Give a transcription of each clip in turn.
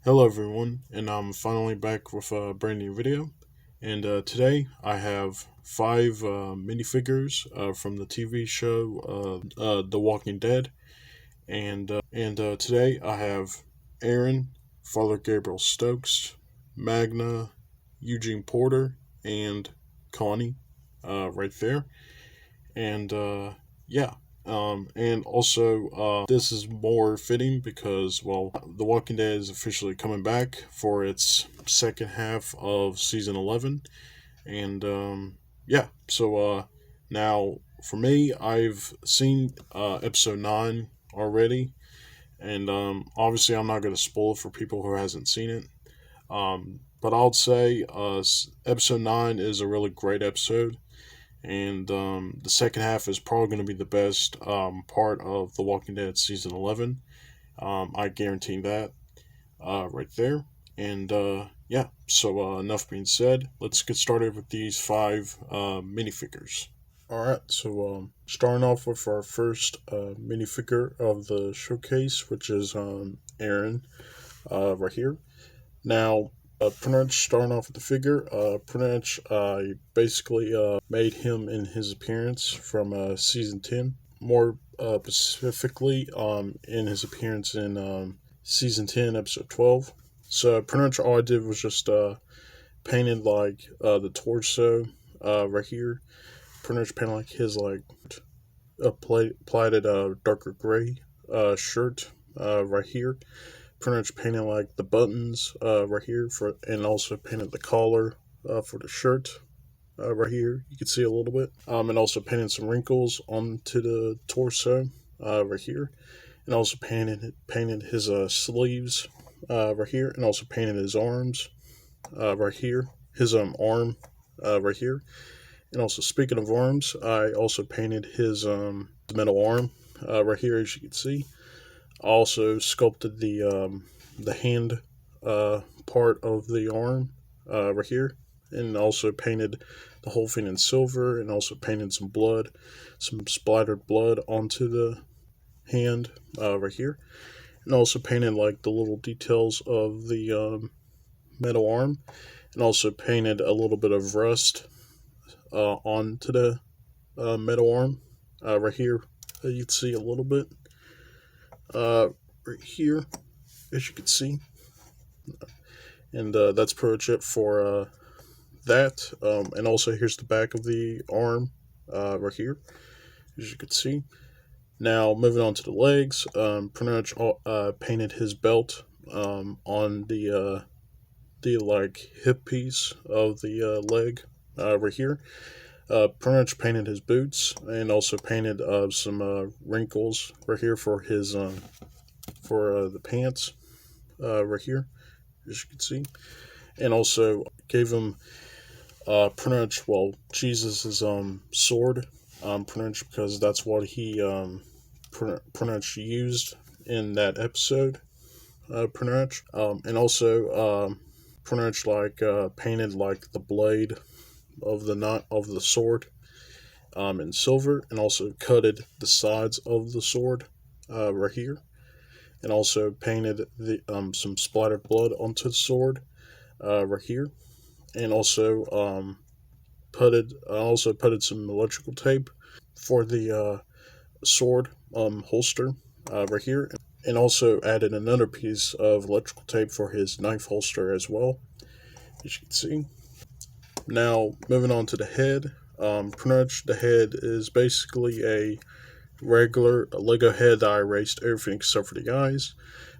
Hello everyone, and I'm finally back with a brand new video. And today I have five minifigures from the TV show The Walking Dead. And today I have Aaron, Father Gabriel Stokes, Magna, Eugene Porter, and Connie right there. And yeah, and also, this is more fitting because, well, The Walking Dead is officially coming back for its second half of season 11. And yeah, so now for me, I've seen episode 9 already. And obviously, I'm not going to spoil it for people who hasn't seen it. But I'll say episode 9 is a really great episode, and the second half is probably going to be the best part of The Walking Dead season 11. I guarantee that right there. And yeah, so enough being said, let's get started with these five minifigures. Alright, so starting off with our first minifigure of the showcase, which is Aaron right here. Now, pretty much starting off with the figure, pretty much I basically made him in his appearance from season 10. More specifically, in his appearance in season 10, episode 12. So pretty much all I did was just painted like the torso right here. Pretty much painted like his like a plaited darker gray shirt right here. Pretty much painted like the buttons right here and also painted the collar for the shirt right here. You can see a little bit. And also painted some wrinkles onto the torso right here, and also painted his sleeves right here, and also painted his arms right here, his arm right here. And also, speaking of arms, I also painted his metal arm right here, as you can see. I also sculpted the hand part of the arm right here, and also painted the whole thing in silver, and also painted some blood, some splattered blood onto the hand right here, and also painted like the little details of the metal arm, and also painted a little bit of rust onto the metal arm right here. You can see a little bit right here, as you can see. And that's pretty much it for that. And also, here's the back of the arm right here, as you can see. Now, moving on to the legs, pretty much painted his belt on the like hip piece of the leg right here. Pretty much painted his boots, and also painted some wrinkles right here for his for the pants right here, as you can see. And also gave him pretty much, well, Jesus' sword, pretty much because that's what he pretty much used in that episode, pretty much. And also pretty much like painted like the blade of the sword in silver, and also cutted the sides of the sword right here, and also painted the some splattered blood onto the sword right here, and also putted some electrical tape for the sword holster right here, and also added another piece of electrical tape for his knife holster as well, as you can see. Now, moving on to the head. Pretty much the head is basically a regular Lego head that I erased everything except for the eyes.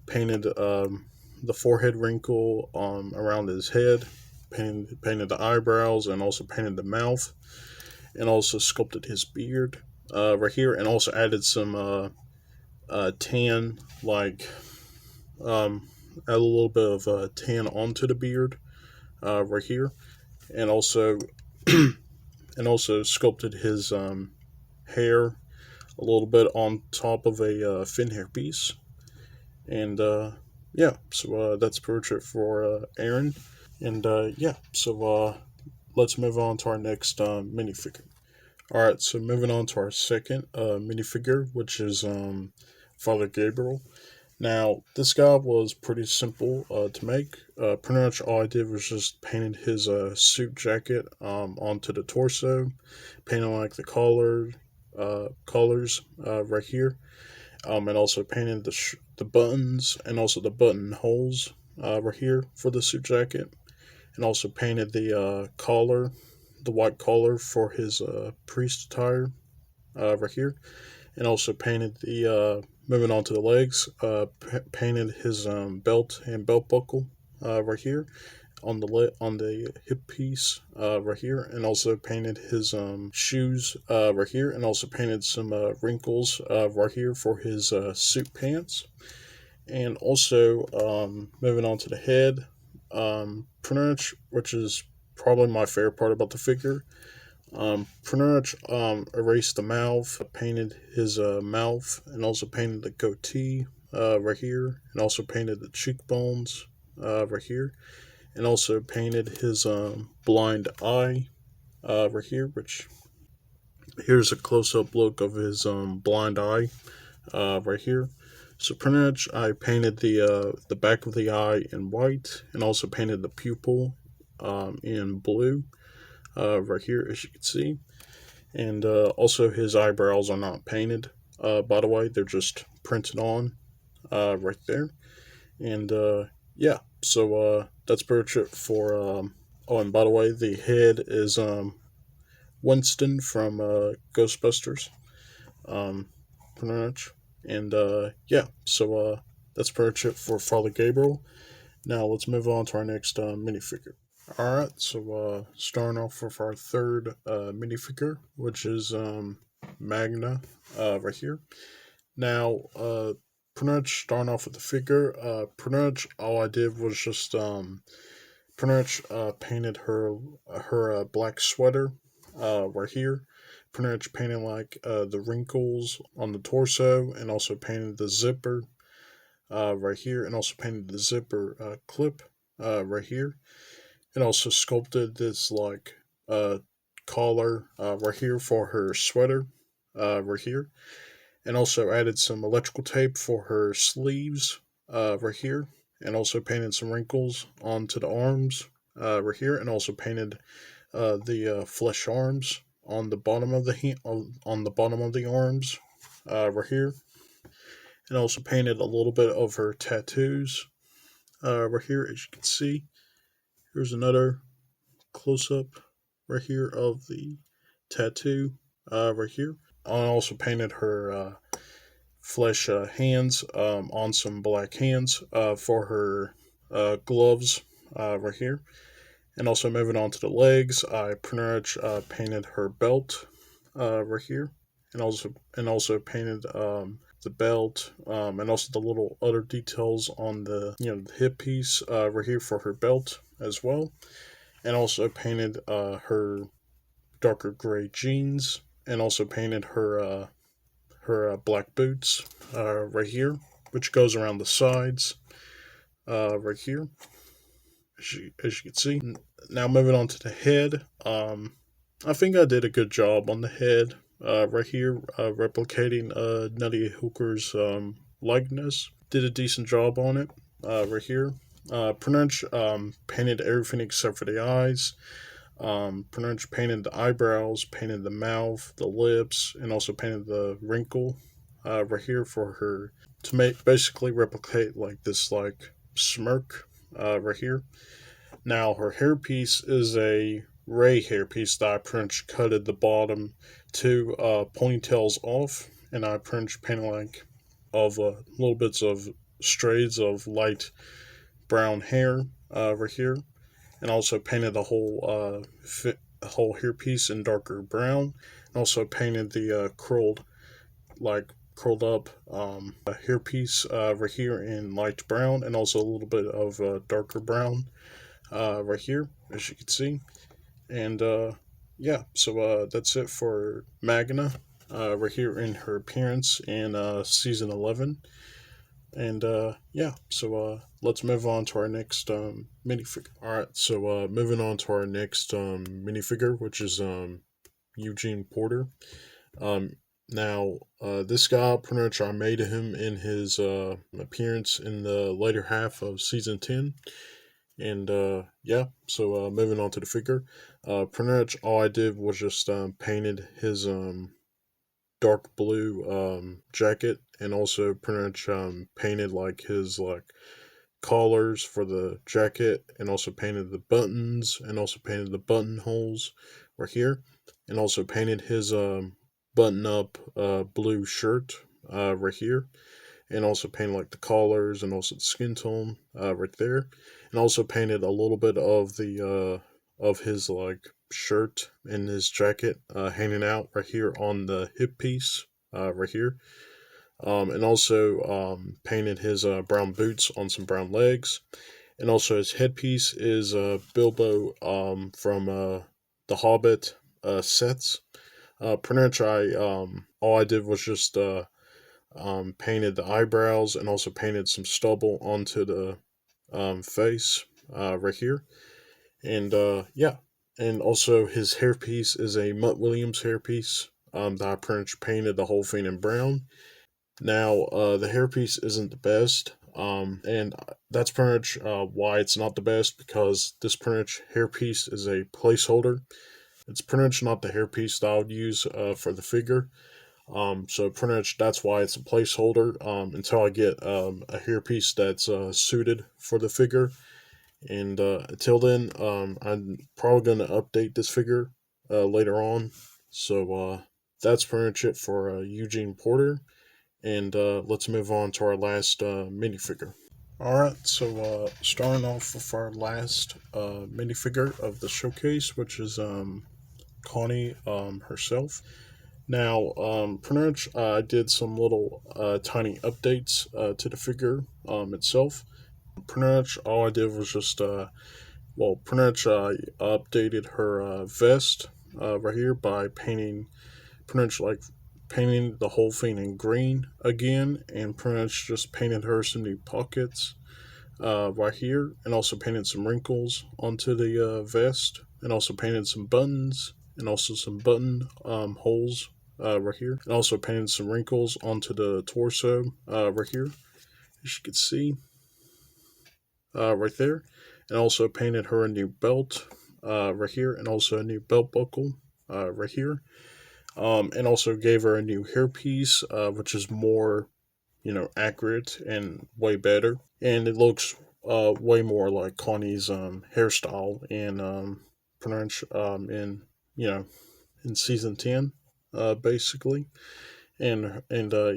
Painted the forehead wrinkle around his head. Painted the eyebrows, and also painted the mouth. And also sculpted his beard right here. And also added some tan, like, add a little bit of tan onto the beard right here. And also sculpted his hair a little bit on top of a fin hair piece. And yeah, so that's pretty much it for Aaron. And yeah, so let's move on to our next minifigure. Alright, so moving on to our second minifigure, which is Father Gabriel. Now, this guy was pretty simple to make. Pretty much all I did was just painted his suit jacket onto the torso, painted like the collars right here, and also painted the buttons and also the button holes right here for the suit jacket, and also painted the collar, the white collar for his priest attire right here, and also painted the moving on to the legs. Painted his belt and belt buckle right here on on the hip piece right here, and also painted his shoes right here, and also painted some wrinkles right here for his suit pants, and also moving on to the head. Pretty much, which is probably my favorite part about the figure. Pretty much erased the mouth, painted his mouth, and also painted the goatee right here, and also painted the cheekbones right here, and also painted his blind eye right here, which here's a close up look of his blind eye right here. So pretty much I painted the back of the eye in white, and also painted the pupil in blue right here, as you can see. And also his eyebrows are not painted. By the way, they're just printed on right there. And yeah, so that's pretty much it for. Oh, and by the way, the head is Winston from Ghostbusters. Um, Pretty much. And yeah, so that's pretty much it for Father Gabriel. Now let's move on to our next minifigure. Alright, so starting off with our third minifigure, which is Magna right here. Now, pretty much starting off with the figure, pretty much all I did was just pretty much painted her black sweater right here. Pretty much painted like the wrinkles on the torso, and also painted the zipper right here, and also painted the zipper clip right here, and also sculpted this like collar right here for her sweater right here, and also added some electrical tape for her sleeves right here, and also painted some wrinkles onto the arms right here, and also painted the flesh arms on the bottom of on the bottom of the arms right here, and also painted a little bit of her tattoos right here, as you can see. Here's another close up right here of the tattoo right here. I also painted her flesh hands on some black hands for her gloves right here. And also moving on to the legs, I pretty much painted her belt right here, and also painted the belt and also the little other details on the the hip piece right here for her belt as well, and also painted her darker gray jeans, and also painted her black boots right here, which goes around the sides right here, as you can see. Now moving on to the head, I think I did a good job on the head right here, replicating Nutty Hooker's likeness. Did a decent job on it right here. Pretty much painted everything except for the eyes. Pretty much painted the eyebrows, painted the mouth, the lips, and also painted the wrinkle right here for her to make basically replicate like this like smirk right here. Now her hairpiece is a Ray hairpiece that I pretty much cutted the bottom two ponytails off, and I pretty much painted like of little bits of strays of light brown hair over here, and also painted the whole hairpiece in darker brown, and also painted the curled up hairpiece over here in light brown, and also a little bit of darker brown right here, as you can see. And yeah, so that's it for Magna right here in her appearance in season 11. And yeah, so let's move on to our next minifigure. Alright, so moving on to our next minifigure, which is Eugene Porter. Um, Now, this guy, pretty much, I made him in his appearance in the later half of season 10. And yeah, so moving on to the figure. Pretty much all I did was just painted his dark blue jacket, and also pretty much painted like his like collars for the jacket, and also painted the buttons, and also painted the buttonholes right here, and also painted his button up blue shirt right here, and also painted like the collars and also the skin tone right there, and also painted a little bit of his like shirt and his jacket hanging out right here on the hip piece right here, and also painted his brown boots on some brown legs, and also his headpiece is Bilbo from the Hobbit sets. Pretty much I all I did was just painted the eyebrows and also painted some stubble onto the face right here, and yeah, and also his hairpiece is a Mutt Williams hairpiece that I pretty much painted the whole thing in brown. Now, the hairpiece isn't the best, and that's pretty much why it's not the best, because this pretty much hairpiece is a placeholder. It's pretty much not the hairpiece that I would use for the figure. So pretty much that's why it's a placeholder until I get a hairpiece that's suited for the figure. And until then, I'm probably going to update this figure later on. So that's pretty much it for Eugene Porter. And let's move on to our last minifigure. Alright, so starting off with our last minifigure of the showcase, which is Connie herself. Now, pretty much I did some little tiny updates to the figure itself. Pretty much all I did was just, pretty much I updated her vest right here by painting, pretty much like painting the whole thing in green again, and pretty much just painted her some new pockets right here, and also painted some wrinkles onto the vest, and also painted some buttons, and also some button holes right here, and also painted some wrinkles onto the torso right here, as you can see right there, and also painted her a new belt right here, and also a new belt buckle right here, and also gave her a new hairpiece, which is more, accurate and way better, and it looks way more like Connie's hairstyle in pretty much in in season 10, basically, and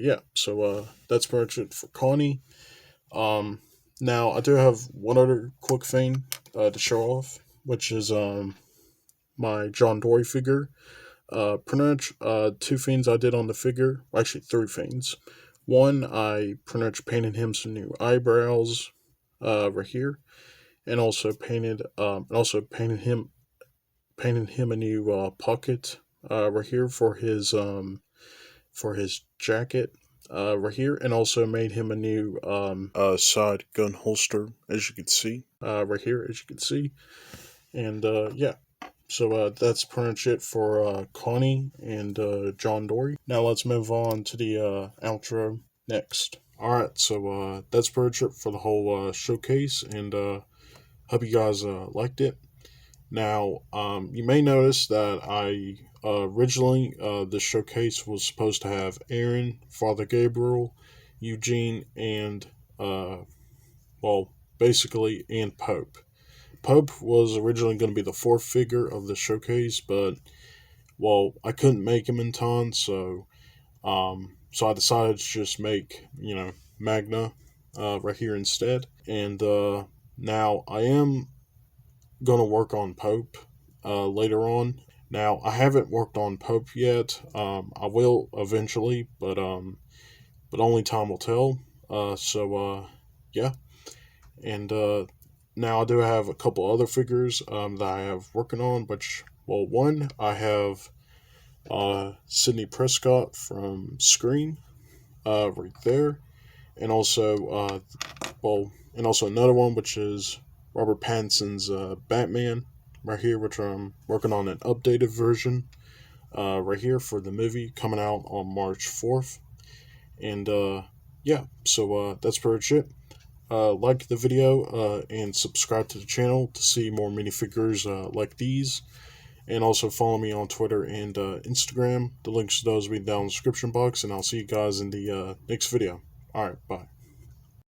yeah, so that's pretty much it for Connie. Um, Now I do have one other quick thing to show off, which is my John Dory figure. Pretty much two things I did on the figure. Actually, three things. One, I pretty much painted him some new eyebrows right here, and also painted him a new pocket right here for his jacket right here, and also made him a new side gun holster, as you can see right here, as you can see, and yeah. So that's pretty much it for Connie and John Dory. Now let's move on to the outro next. Alright, so that's pretty much it for the whole showcase, and hope you guys liked it. Now, you may notice that I originally the showcase was supposed to have Aaron, Father Gabriel, Eugene, and basically, and Pope. Pope was originally going to be the fourth figure of the showcase, but I couldn't make him in time, so I decided to just make Magna right here instead. And now I am gonna work on Pope later on. Now I haven't worked on Pope yet. I will eventually, but only time will tell. Yeah, and now I do have a couple other figures that I have working on. Which, one I have Sydney Prescott from Scream right there, and also and also another one, which is Robert Pattinson's Batman right here, which I'm working on an updated version right here for the movie coming out on March 4th. And yeah, so that's pretty much it. Like the video and subscribe to the channel to see more minifigures like these. And also follow me on Twitter and Instagram. The links to those will be down in the description box. And I'll see you guys in the next video. Alright, bye.